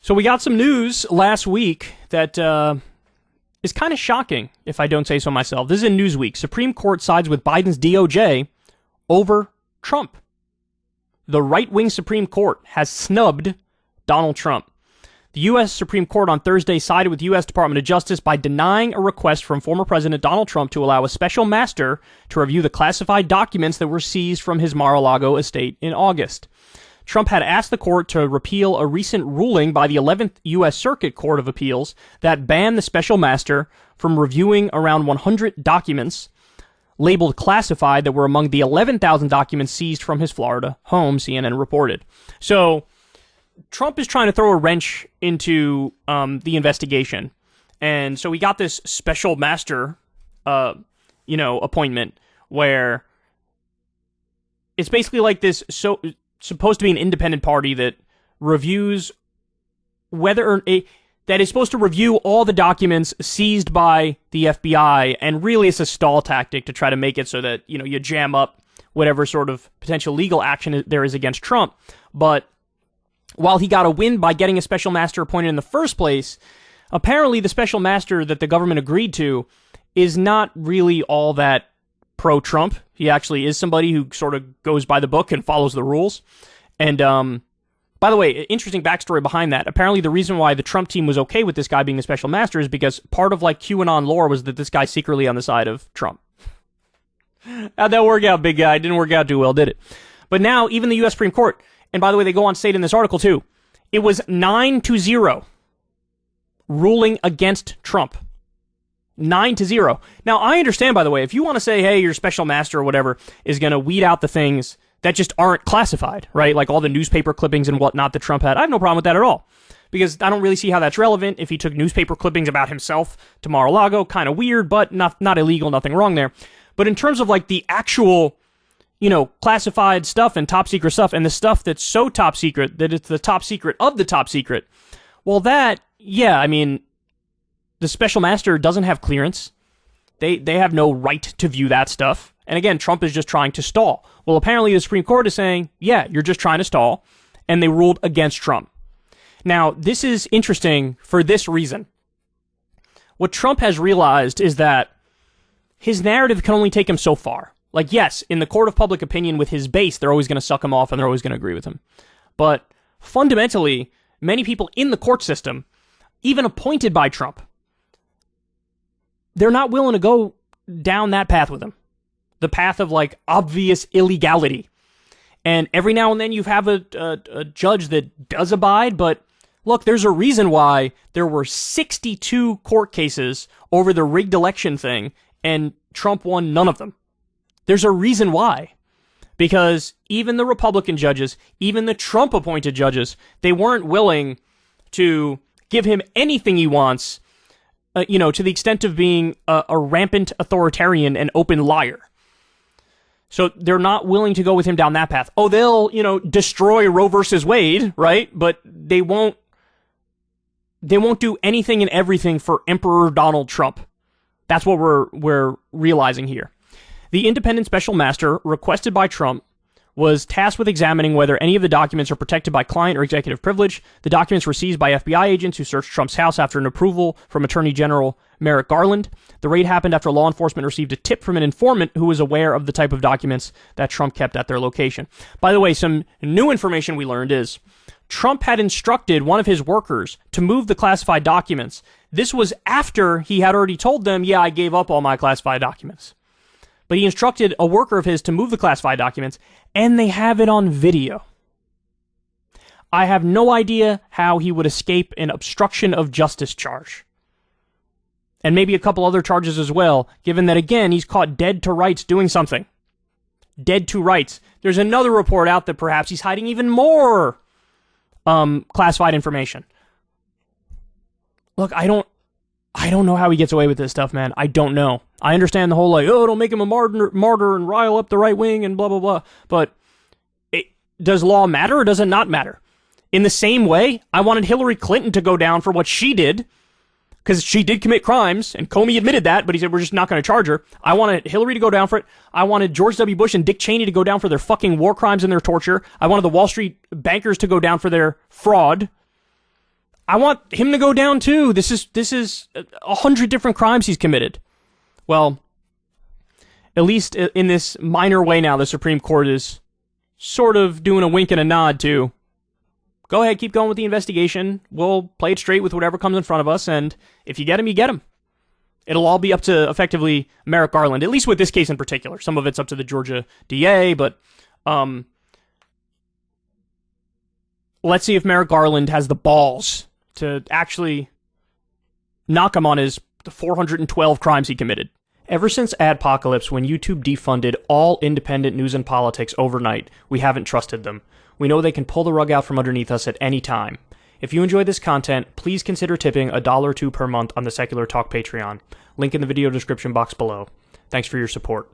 So we got some news last week that is kind of shocking, if I don't say so myself. This is in Newsweek. Supreme Court sides with Biden's DOJ over Trump. The right-wing Supreme Court has snubbed Donald Trump. The U.S. Supreme Court on Thursday sided with the U.S. Department of Justice by denying a request from former President Donald Trump to allow a special master to review the classified documents that were seized from his Mar-a-Lago estate in August. Trump had asked the court to repeal a recent ruling by the 11th U.S. Circuit Court of Appeals that banned the special master from reviewing around 100 documents labeled classified that were among the 11,000 documents seized from his Florida home, CNN reported. So Trump is trying to throw a wrench into the investigation. And so we got this special master, appointment where it's basically like this supposed to be an independent party that reviews that is supposed to review all the documents seized by the FBI, and really it's a stall tactic to try to make it so that, you jam up whatever sort of potential legal action there is against Trump. But while he got a win by getting a special master appointed in the first place, apparently the special master that the government agreed to is not really all that pro-Trump. He actually is somebody who sort of goes by the book and follows the rules. And, by the way, interesting backstory behind that. Apparently the reason why the Trump team was okay with this guy being the special master is because part of, QAnon lore was that this guy's secretly on the side of Trump. How'd that work out, big guy? Didn't work out too well, did it? But now, even the U.S. Supreme Court, and by the way, they go on to state in this article, too, it was 9-0 ruling against Trump. 9-0. Now, I understand, by the way, if you want to say, hey, your special master or whatever is going to weed out the things that just aren't classified, right? Like all the newspaper clippings and whatnot that Trump had. I have no problem with that at all. Because I don't really see how that's relevant. If he took newspaper clippings about himself to Mar-a-Lago, kind of weird, but not illegal, nothing wrong there. But in terms of the actual, classified stuff and top secret stuff, and the stuff that's so top secret that it's the top secret of the top secret, well, that, yeah, I mean, the special master doesn't have clearance. They have no right to view that stuff. And again, Trump is just trying to stall. Well, apparently the Supreme Court is saying, yeah, you're just trying to stall, and they ruled against Trump. Now, this is interesting for this reason. What Trump has realized is that his narrative can only take him so far. Yes, in the court of public opinion with his base, they're always going to suck him off and they're always going to agree with him. But fundamentally, many people in the court system, even appointed by Trump, they're not willing to go down that path with him. The path of, obvious illegality. And every now and then you have a judge that does abide, but look, there's a reason why there were 62 court cases over the rigged election thing, and Trump won none of them. There's a reason why. Because even the Republican judges, even the Trump-appointed judges, they weren't willing to give him anything he wants, to the extent of being a rampant authoritarian and open liar. So they're not willing to go with him down that path. Oh, they'll, destroy Roe versus Wade, right? But they won't do anything and everything for Emperor Donald Trump. That's what we're realizing here. The independent special master requested by Trump was tasked with examining whether any of the documents are protected by client or executive privilege. The documents were seized by FBI agents who searched Trump's house after an approval from Attorney General Merrick Garland. The raid happened after law enforcement received a tip from an informant who was aware of the type of documents that Trump kept at their location. By the way, some new information we learned is Trump had instructed one of his workers to move the classified documents. This was after he had already told them, yeah, I gave up all my classified documents. But he instructed a worker of his to move the classified documents, and they have it on video. I have no idea how he would escape an obstruction of justice charge. And maybe a couple other charges as well, given that, again, he's caught dead to rights doing something. Dead to rights. There's another report out that perhaps he's hiding even more classified information. Look, I don't know how he gets away with this stuff, man. I don't know. I understand the whole, don't make him a martyr and rile up the right wing and blah, blah, blah. But does law matter or does it not matter? In the same way, I wanted Hillary Clinton to go down for what she did, because she did commit crimes, and Comey admitted that, but he said, we're just not going to charge her. I wanted Hillary to go down for it. I wanted George W. Bush and Dick Cheney to go down for their fucking war crimes and their torture. I wanted the Wall Street bankers to go down for their fraud. I want him to go down too. This is 100 different crimes he's committed. Well, at least in this minor way now, the Supreme Court is sort of doing a wink and a nod to, go ahead, keep going with the investigation. We'll play it straight with whatever comes in front of us, and if you get him, you get him. It'll all be up to, effectively, Merrick Garland, at least with this case in particular. Some of it's up to the Georgia DA, but let's see if Merrick Garland has the balls to actually knock him on the 412 crimes he committed. Ever since Adpocalypse, when YouTube defunded all independent news and politics overnight, we haven't trusted them. We know they can pull the rug out from underneath us at any time. If you enjoy this content, please consider tipping $1 or $2 per month on the Secular Talk Patreon. Link in the video description box below. Thanks for your support.